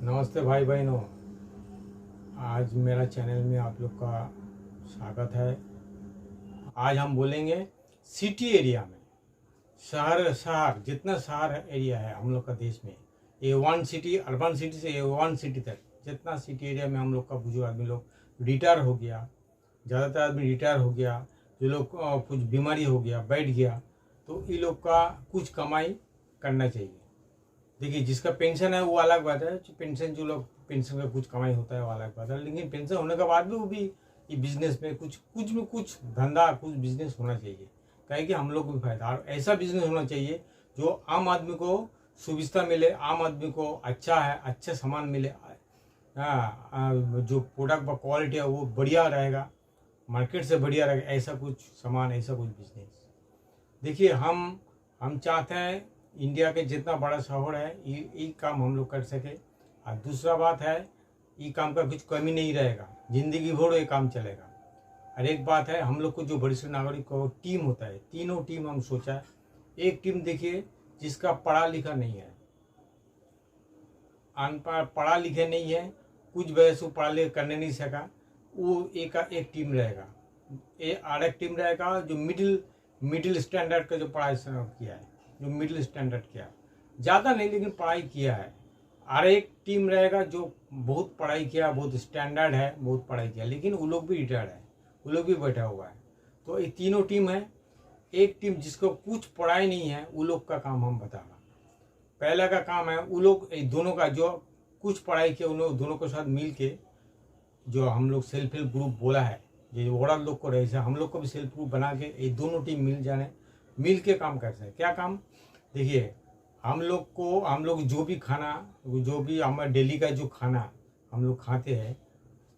नमस्ते भाई बहनों। आज मेरा चैनल में आप लोग का स्वागत है। आज हम बोलेंगे सिटी एरिया में, शहर जितना शहर एरिया है हम लोग का देश में, A1 सिटी, अर्बन सिटी से A1 सिटी तक जितना सिटी एरिया में हम लोग का बुजुर्ग आदमी लोग रिटायर हो गया, ज़्यादातर आदमी रिटायर हो गया, जो लोग कुछ बीमारी हो गया, बैठ गया, तो ये लोग का कुछ कमाई करना चाहिए। देखिए, जिसका पेंशन है वो अलग बात है, पेंशन जो लोग पेंशन का कुछ कमाई होता है वो अलग बात है, लेकिन पेंशन होने के बाद भी वो भी ये बिजनेस में कुछ धंधा, कुछ बिजनेस होना चाहिए, कहे कि हम लोग को भी फायदा। और ऐसा बिजनेस होना चाहिए जो आम आदमी को सुविधा मिले, आम आदमी को अच्छा सामान मिले, जो प्रोडक्ट का क्वालिटी है वो बढ़िया रहेगा, मार्केट से बढ़िया रहेगा, ऐसा कुछ सामान, ऐसा कुछ बिजनेस। देखिए, हम चाहते हैं इंडिया के जितना बड़ा शहर है ये काम हम लोग कर सके। और दूसरा बात है, ये काम का कुछ कमी नहीं रहेगा, जिंदगी भर ये काम चलेगा। और एक बात है, हम लोग को जो वरिष्ठ नागरिक को टीम होता है, तीनों टीम हम सोचा है। एक टीम देखिए जिसका पढ़ा लिखा नहीं है, अनपढ़ पढ़ा लिखे नहीं है, कुछ वजह से पढ़ा लिखा करने नहीं सका, वो एक टीम रहेगा। और एक टीम रहेगा जो मिडिल स्टैंडर्ड का जो पढ़ाई किया है, जो मिडिल स्टैंडर्ड किया, ज़्यादा नहीं लेकिन पढ़ाई किया है। और एक टीम रहेगा जो बहुत पढ़ाई किया, बहुत स्टैंडर्ड है, बहुत पढ़ाई किया, लेकिन वो लोग भी रिटायर्ड है, वो लोग भी बैठा हुआ है। तो ये तीनों टीम है। एक टीम जिसको कुछ पढ़ाई नहीं है, वो लोग का काम हम बताना। पहला का काम है वो लोग दोनों का, जो कुछ पढ़ाई किया उन लोग दोनों के साथ मिल के, जो हम लोग सेल्फ हेल्प ग्रुप बोला है, जो औरत लोग को रहे, हम लोग को भी सेल्फ ग्रुप बना के ये दोनों टीम मिल के काम कर सकते हैं। क्या काम? देखिए, हम लोग जो भी खाना, जो भी हमारे डेली का जो खाना हम लोग खाते हैं,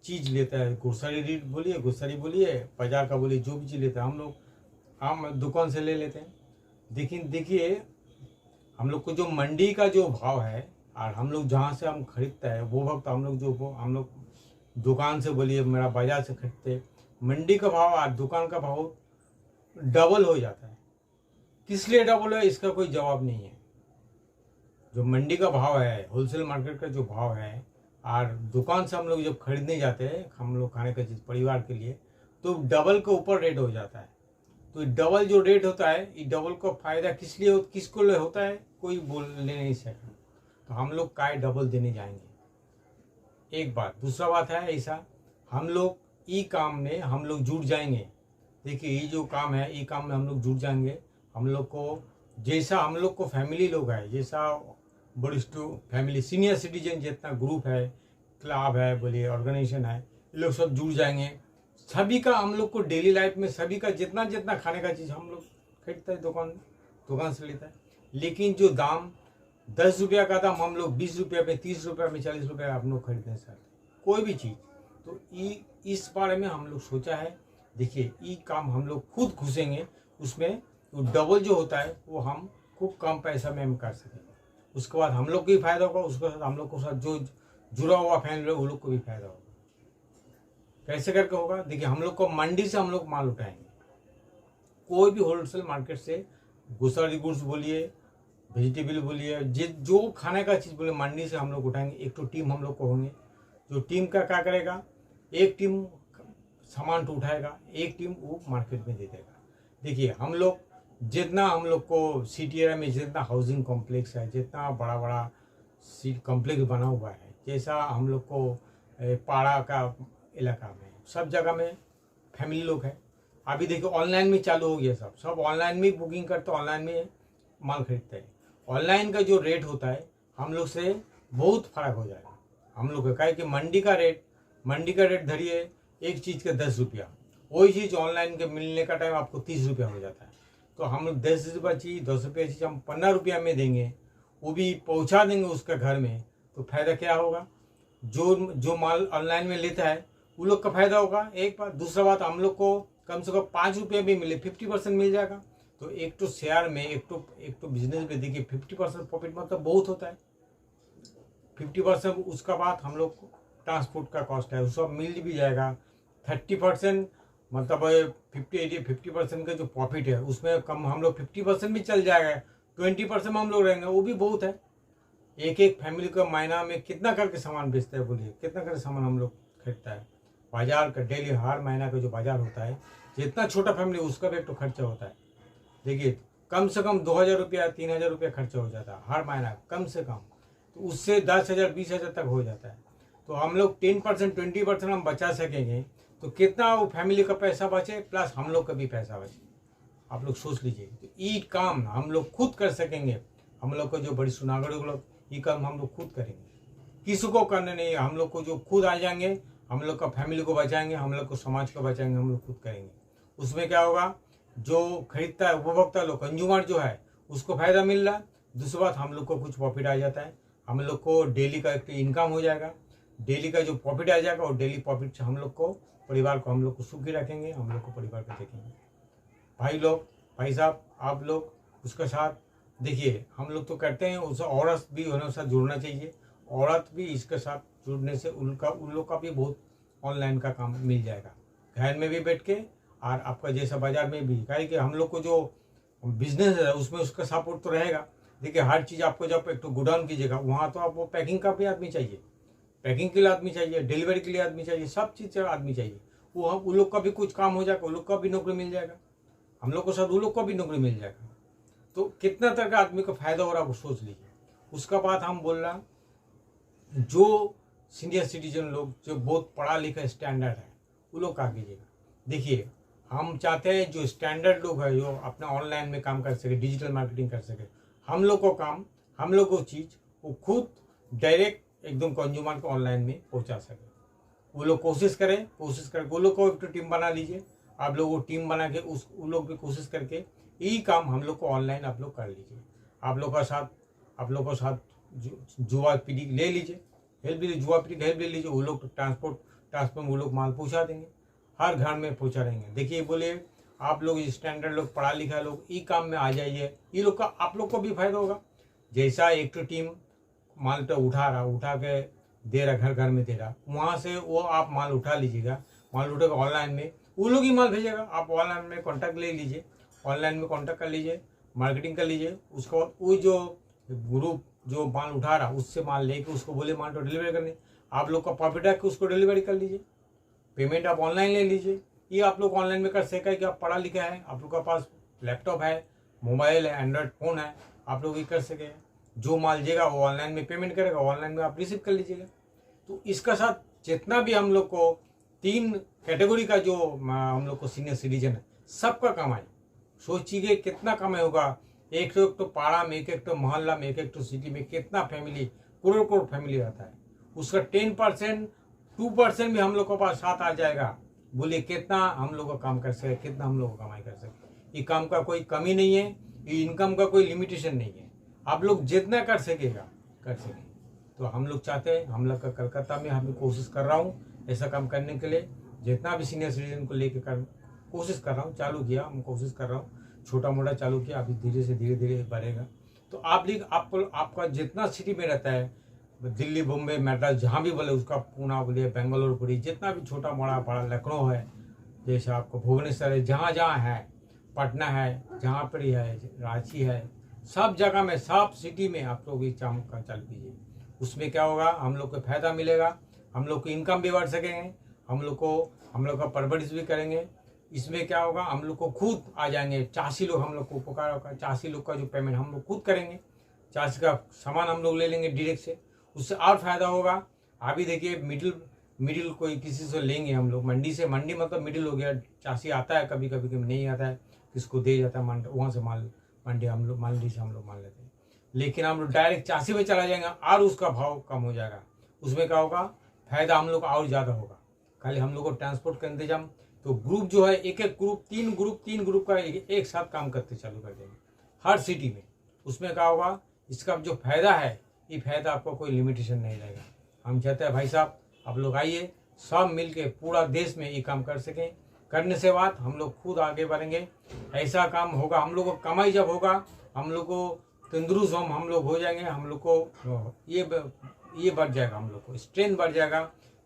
चीज़ लेता है, ग्रोसरी बोलिए, बाजार का बोलिए, जो भी चीज़ लेता है हम दुकान से ले लेते हैं। देखिए, हम लोग को जो मंडी का जो भाव है और हम लोग जहाँ से हम खरीदते हैं वो वक्त हम लोग दुकान से बोलिए, मेरा बाजार से खरीदते, मंडी का भाव और दुकान का भाव डबल हो जाता है। किस लिए डबल है इसका कोई जवाब नहीं है। जो मंडी का भाव है, होलसेल मार्केट का जो भाव है, और दुकान से हम लोग जब खरीदने जाते हैं हम लोग खाने का चीज़ परिवार के लिए, तो डबल के ऊपर रेट हो जाता है। तो डबल जो रेट होता है, ये डबल का फायदा किसको होता है, कोई बोलने नहीं सकता। तो हम लोग काय डबल देने जाएंगे, एक बात। दूसरा बात है ऐसा, हम लोग ई काम में हम लोग जुट जाएंगे। देखिए, ये जो काम है, ये काम में हम लोग जुट जाएंगे। हम लोग को जैसा हम लोग को फैमिली लोग है, जैसा वरिष्ठ फैमिली, सीनियर सिटीजन जितना ग्रुप है, क्लब है बोलिए, ऑर्गेनाइजेशन है, ये लोग सब जुड़ जाएंगे। सभी का हम लोग को डेली लाइफ में सभी का जितना खाने का चीज़ हम लोग खरीदता है, दुकान से लेता है, लेकिन जो दाम 10 रुपया का दाम हम लोग 20 रुपये में, 30 रुपये में, 40 रुपये हम लोग खरीदने सकते कोई भी चीज़। तो इस बारे में हम लोग सोचा है। देखिए, ये काम हम लोग खुद घुसेंगे उसमें, तो डबल जो होता है वो हम खूब कम पैसा में हम कर सकेंगे। उसके बाद हम लोग को भी फायदा होगा, उसके साथ हम लोग के साथ जो जुड़ा हुआ फैमिली है वो लोग को भी फायदा होगा। कैसे करके होगा? देखिए, हम लोग को मंडी से हम लोग माल उठाएंगे, कोई भी होलसेल मार्केट से, ग्रोसरी गुड्स बोलिए, वेजिटेबल बोलिए, जो खाने का चीज़ बोलिए, मंडी से हम लोग उठाएंगे। एक तो टीम हम लोग को होंगे, जो टीम का क्या करेगा, एक टीम सामान तो उठाएगा, एक टीम वो मार्केट में दे देगा। देखिए, हम लोग को सिटी एरिया में जितना हाउसिंग कॉम्प्लेक्स है, जितना बड़ा बड़ा कॉम्प्लेक्स बना हुआ है, जैसा हम लोग को पाड़ा का इलाका में, सब जगह में फैमिली लोग है। अभी देखिए, ऑनलाइन में चालू हो गया, सब ऑनलाइन में बुकिंग करते, ऑनलाइन में माल खरीदते हैं। ऑनलाइन का जो रेट होता है हम लोग से बहुत फर्क हो जाएगा हम लोग का। क्या कि मंडी का रेट धरिए एक चीज़ का 10 रुपया, वही चीज़ ऑनलाइन के मिलने का टाइम आपको 30 रुपया हो जाता है। तो हम लोग 10 रुपये चीज़, 10 रुपये चीज़ हम 15 रुपया में देंगे, वो भी पहुंचा देंगे उसका घर में, तो फायदा क्या होगा? जो माल ऑनलाइन में लेता है वो लोग का फायदा होगा, एक बात। दूसरा बात, हम लोग को कम से कम 5 रुपये भी मिले, 50% मिल जाएगा। तो एक तो शेयर में, एक तो बिजनेस में देखिए 50% प्रॉफिट मतलब बहुत होता है। 50% उसका बाद हम लोग को ट्रांसपोर्ट का कॉस्ट है, उसका मिल भी जाएगा। 30% मतलब 50% का जो प्रॉफिट है उसमें कम हम लोग 50% भी चल जाएगा, 20% में हम लोग रहेंगे, वो भी बहुत है। एक एक फैमिली का महीना में कितना करके सामान बेचता है, बोलिए कितना करके सामान हम लोग खरीदता है। बाजार का डेली हर महीना का जो बाजार होता है, जितना छोटा फैमिली उसका भी एक तो खर्चा होता है। देखिए कम से कम 2,000 रुपया 3,000 रुपया खर्चा हो जाता है हर महीना कम से कम, तो उससे 10,000 20,000 तक हो जाता है। तो हम लोग 10% 20% हम बचा सकेंगे तो कितना वो फैमिली का पैसा बचे, प्लस हम लोग का भी पैसा बचे। आप लोग सोच लीजिए, तो ये काम हम लोग खुद कर सकेंगे। हम लोग को जो बड़ी सुनागढ़ लोग, ये काम हम लोग खुद करेंगे, किसी को करने नहीं है। हम लोग को जो खुद आ जाएंगे, हम लोग का फैमिली को बचाएंगे, हम लोग को समाज को बचाएंगे, हम लोग खुद करेंगे। उसमें क्या होगा, जो खरीदता है उपभोक्ता लोग, कंज्यूमर जो है, उसको फायदा मिल रहा है। दूसरी बात, हम लोग को कुछ प्रॉफिट आ जाता है, हम लोग को डेली का एक इनकम हो जाएगा। डेली का जो प्रॉफिट आ जाएगा और डेली प्रॉफिट से हम लोग को परिवार को हम लोग को सुखी रखेंगे, हम लोग को परिवार को देखेंगे। भाई लोग, भाई साहब, आप लोग उसके साथ देखिए, हम लोग तो करते हैं, उस औरत भी उन्हें साथ जुड़ना चाहिए। औरत भी इसके साथ जुड़ने से उन लोग का भी बहुत ऑनलाइन का काम मिल जाएगा, घर में भी बैठ के, और आपका जैसा बाजार में भी। कहे कि हम लोग को जो बिजनेस है उसमें उसका सपोर्ट तो रहेगा। देखिए हर चीज़ आपको जब एक तो गोडाउन कीजिएगा, वहाँ तो आपको पैकिंग का भी आदमी चाहिए, पैकिंग के लिए आदमी चाहिए, डिलीवरी के लिए आदमी चाहिए, सब चीज़ आदमी चाहिए। वो हम उन लोग का भी कुछ काम हो जाएगा, उन लोग का भी नौकरी मिल जाएगा, हम लोग को साथ उन लोग को भी नौकरी मिल जाएगा। तो कितना तरह का आदमी को फायदा हो रहा है वो सोच लीजिए। उसका बाद हम बोल रहा, जो सीनियर सिटीजन लोग जो बहुत पढ़ा लिखा स्टैंडर्ड है, वो लोग क्या कीजिएगा। देखिए हम चाहते हैं जो स्टैंडर्ड लोग है, जो अपना ऑनलाइन में काम कर सके, डिजिटल मार्केटिंग कर सके। हम लोग को काम, हम लोग को चीज़ वो खुद डायरेक्ट एकदम कंज्यूमर को ऑनलाइन में पहुंचा सके। वो लोग कोशिश करें, कोशिश करके वो लोग को एक तो टीम बना लीजिए। आप लोग वो टीम बना के उन लोग भी कोशिश करके यही काम हम लोग को ऑनलाइन आप लोग कर लीजिए। आप लोग का साथ जुआ पीढ़ी ले लीजिए, हेल्प भी, जुआ पीढ़ी की हेल्प ले लीजिए। वो लोग ट्रांसपोर्ट वो लोग माल पहुँचा देंगे, हर घर में पहुँचा रहेंगे। देखिए बोले आप लोग स्टैंडर्ड लोग, पढ़ा लिखा लोग, ई काम में आ जाइए, ये लोग का आप लोग को भी फायदा होगा। जैसा एक तो टीम माल तो उठा के दे रहा, घर घर में दे रहा, वहाँ से वो आप माल उठा लीजिएगा, माल उठा के ऑनलाइन में वो लोग ही माल भेजेगा। आप ऑनलाइन में कॉन्टैक्ट ले लीजिए, ऑनलाइन में कॉन्टैक्ट कर लीजिए, मार्केटिंग कर लीजिए। उसको वो जो ग्रुप जो माल उठा रहा उससे माल लेके उसको बोले माल तो डिलीवरी करनी, आप लोग का प्रॉफिट है कि उसको डिलीवरी कर लीजिए, पेमेंट आप ऑनलाइन ले लीजिए। ये आप लोग ऑनलाइन में कर सके कि आप पढ़ा लिखा है, आप लोग का पास लैपटॉप है, मोबाइल है, एंड्रॉयड फ़ोन है, आप लोग ये कर सके। जो माल देगा वो ऑनलाइन में पेमेंट करेगा, ऑनलाइन में आप रिसीव कर लीजिएगा। तो इसका साथ जितना भी हम लोग को 3 कैटेगरी का जो हम लोग को सीनियर सिटीजन है, सबका कमाई सोचिए कितना कमाई होगा। एक तो पाड़ा में, एक तो मोहल्ला में, एक तो सिटी में कितना फैमिली, करोड़ फैमिली रहता है। उसका 10% 2% भी हम लोग के पास साथ आ जाएगा, बोलिए कितना हम लोग का काम कर सके, कितना हम लोग कमाई कर सके। ये काम का कोई कमी नहीं है, ये इनकम का कोई लिमिटेशन नहीं है। आप लोग जितना कर सकेगा कर सके। तो हम लोग चाहते हैं, हम लोग का कलकत्ता में हम कोशिश कर रहा हूँ ऐसा काम करने के लिए। जितना भी सीनियर सिटीजन को लेके कोशिश कर रहा हूँ, चालू किया, हम कोशिश कर रहा हूँ, छोटा मोटा चालू किया, अभी धीरे धीरे बढ़ेगा। तो आपका जितना सिटी में रहता है, दिल्ली, बॉम्बे, मेड्रास, जहाँ भी बोले उसका, पूना बोलिए, बेंगलोर बोलिए, जितना भी छोटा मोटा बड़ा, लखनऊ है, जैसे आपको भुवनेश्वर है, जहाँ जहाँ है, पटना है, जहाँ पर ही है, रांची है, सब जगह में, सब सिटी में आप लोग इस काम का चालू कीजिए। उसमें क्या होगा, हम लोग को फायदा मिलेगा, हम लोग को इनकम भी बढ़ सकेंगे, हम लोग का परवरिश भी करेंगे। इसमें क्या होगा, हम लोग को खुद आ जाएंगे, 84 लोग हम लोग को उपकार होगा। 84 लोग का जो पेमेंट हम लोग खुद करेंगे, 84 का सामान हम लोग ले लेंगे डायरेक्ट से, उससे और फायदा होगा। अभी देखिए मिडिल कोई किसी से लेंगे हम लोग, मंडी से, मंडी मतलब मिडिल हो गया। 84 आता है कभी कभी नहीं आता है, किसको दे जाता है वहाँ से माल, मंडी से हम लोग मान लेते हैं। लेकिन हम लोग डायरेक्ट 84 में चला जाएंगे और उसका भाव कम हो जाएगा। उसमें क्या होगा, फायदा हम लोग और ज़्यादा होगा। खाली हम लोग को ट्रांसपोर्ट का इंतजाम, तो ग्रुप जो है, एक ग्रुप, 3 ग्रुप का एक साथ काम करते चालू कर देंगे हर सिटी में। उसमें क्या होगा, इसका जो फायदा है, ये फायदा आपको कोई लिमिटेशन नहीं रहेगा। हम चाहते हैं भाई साहब आप लोग आइए, सब मिल के पूरा देश में ये काम कर सकें। करने से बाद हम लोग खुद आगे बढ़ेंगे, ऐसा काम होगा। हम लोग को कमाई जब होगा, हम लोग को तंदुरुस्त हम लोग हो जाएंगे, हम लोग को ये बढ़ जाएगा, हम लोग को स्ट्रेंथ बढ़ जाएगा,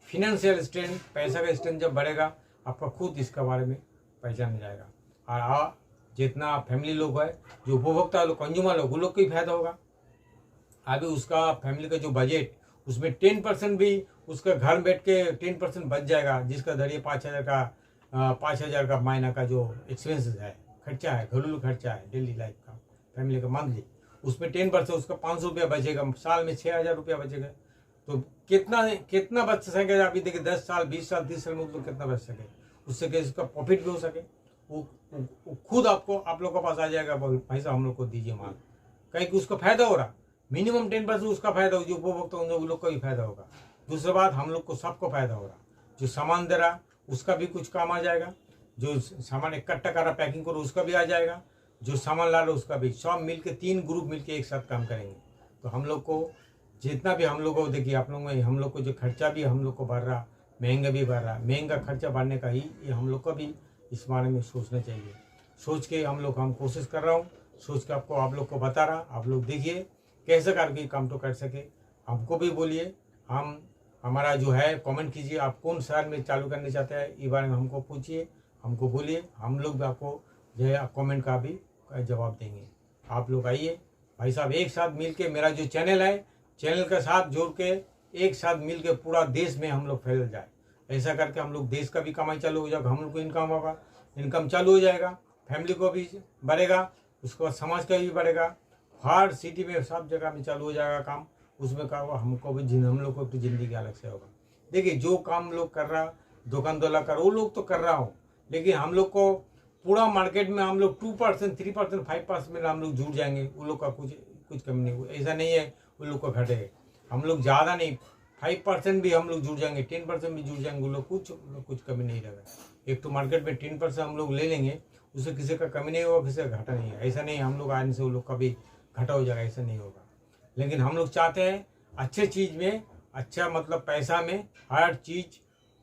फिनेंशियल स्ट्रेंथ, पैसा का स्ट्रेंथ जब बढ़ेगा, आपका खुद इसके बारे में पहचान जाएगा। और जितना फैमिली लोग है, जो उपभोक्ता लोग, कंज्यूमर लोग, उन लोग को ही फायदा होगा। अभी उसका फैमिली का जो बजट, उसमें 10% भी उसका घर बैठ के 10% बच जाएगा, जिसका धरिए 5,000 का महीना का जो एक्सपेंसेस है, खर्चा है, घरेलू खर्चा है, डेली लाइफ का, फैमिली का मंथली, उसमें 10% उसका 500 रुपया बचेगा, साल में 6,000 रुपया बचेगा। तो कितना बच सके? अभी देखिए 10 साल, 20 साल, 30 साल में तो कितना बच सके, उससे कि उसका प्रॉफिट भी हो सके, वो खुद आप लोग के पास आ जाएगा, पैसा हम लोग को दीजिए माल, कहीं कि उसका फायदा हो रहा, मिनिमम 10% उसका फायदा हो, जो उपभोक्ता उन लोग का भी फायदा होगा। दूसरी बात, हम लोग को सबको फायदा हो रहा, जो सामान दे रहा उसका भी कुछ काम आ जाएगा, जो सामान इकट्ठा कर रहा पैकिंग करो उसका भी आ जाएगा, जो सामान ला रहा उसका भी, सब मिलके 3 ग्रुप मिलके एक साथ काम करेंगे। तो हम लोग को जितना भी, हम लोग को देखिए, आप लोगों में हम लोग को जो खर्चा भी हम लोग को बढ़ रहा, महंगा भी बढ़ रहा, महंगा खर्चा बढ़ने का ही ये हम लोग को भी इस बारे में सोचना चाहिए। सोच के हम कोशिश कर रहा हूँ, सोच के आप लोग को बता रहा, आप लोग देखिए कैसे करके काम तो कर सके। हमको भी बोलिए, हमारा जो है कमेंट कीजिए, आप कौन शहर में चालू करने चाहते हैं, इस बारे में हमको पूछिए, हमको बोलिए, हम लोग भी आपको जो है कमेंट का भी जवाब देंगे। आप लोग आइए भाई साहब, एक साथ मिल के मेरा जो चैनल है, चैनल के साथ जोड़ के एक साथ मिल के पूरा देश में हम लोग फैल जाए। ऐसा करके हम लोग देश का भी कमाई चालू हो जाएगा, हम लोग को इनकम होगा, इनकम चालू हो जाएगा, फैमिली को भी बढ़ेगा, उसके बाद समाज का भी बढ़ेगा, हर सिटी में सब जगह में चालू हो जाएगा काम। उसमें क्या होगा, हमको भी, हम लोग को भी ज़िंदगी अलग से होगा। देखिए जो काम लोग कर रहा, दुकान दौला कर, वो लोग तो कर रहा हो, लेकिन हम लोग को पूरा मार्केट में हम लोग 2%, 3%, 5% में हम लोग जुड़ जाएंगे, उन लोग का कुछ कमी नहीं हुआ, ऐसा नहीं है उन लोग को घटेगा। हम लोग ज़्यादा नहीं, 5% भी हम लोग जुड़ जाएंगे, 10% भी जुड़ जाएंगे, उन लोग कुछ कमी नहीं रहेगा। एक तो मार्केट में 10% हम लोग ले लेंगे, उससे किसी का कमी नहीं होगा, किसी का घाटा नहीं है। ऐसा नहीं हम लोग आने से उन लोग का भी घाटा हो जाएगा, ऐसा नहीं होगा। लेकिन हम लोग चाहते हैं अच्छे चीज़ में, अच्छा मतलब पैसा में, हर चीज़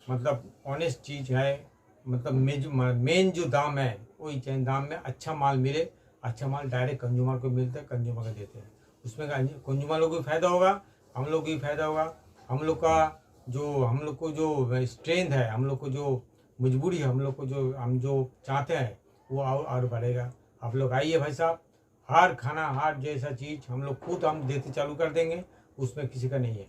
मतलब ऑनेस्ट चीज़ है, मतलब मेन जो दाम है वही दाम में अच्छा माल मिले, अच्छा माल डायरेक्ट कंज्यूमर को मिलता है, कंज्यूमर को देते हैं, उसमें कंज्यूमर लोग को भी फायदा होगा, हम लोग को भी फायदा होगा। हम लोग को जो स्ट्रेंथ है, हम लोग को जो मजबूरी है, हम लोग को हम जो चाहते हैं वो और बढ़ेगा। आप लोग आइए भाई साहब, हर खाना, हर जैसा चीज़ हम लोग खुद हम देते चालू कर देंगे, उसमें किसी का नहीं है।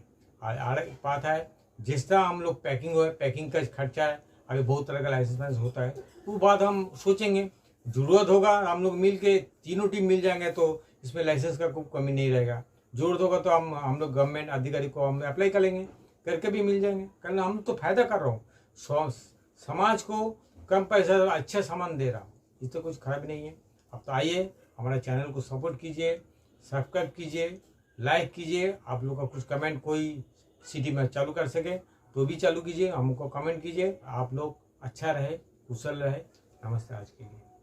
और एक बात है, जिस तरह हम लोग पैकिंग का खर्चा है, अभी बहुत तरह का लाइसेंस होता है, वो बात हम सोचेंगे, जरूरत होगा हम लोग मिल के तीनों टीम मिल जाएंगे तो इसमें लाइसेंस का कोई कमी नहीं रहेगा। जरूरत होगा तो हम लोग गवर्नमेंट अधिकारी को हम अप्लाई कर लेंगे, करके भी मिल जाएंगे। कल हम तो फायदा कर रहा हूँ, समाज को कम पैसा अच्छा सामान दे रहा हूँ, इस तो कुछ खराब नहीं है। अब तो आइए हमारा चैनल को सपोर्ट कीजिए, सब्सक्राइब कीजिए, लाइक कीजिए। आप लोग का कुछ कमेंट कोई सिटी में चालू कर सके तो भी चालू कीजिए, हमको कमेंट कीजिए। आप लोग अच्छा रहे, कुशल रहे। नमस्ते आज के लिए।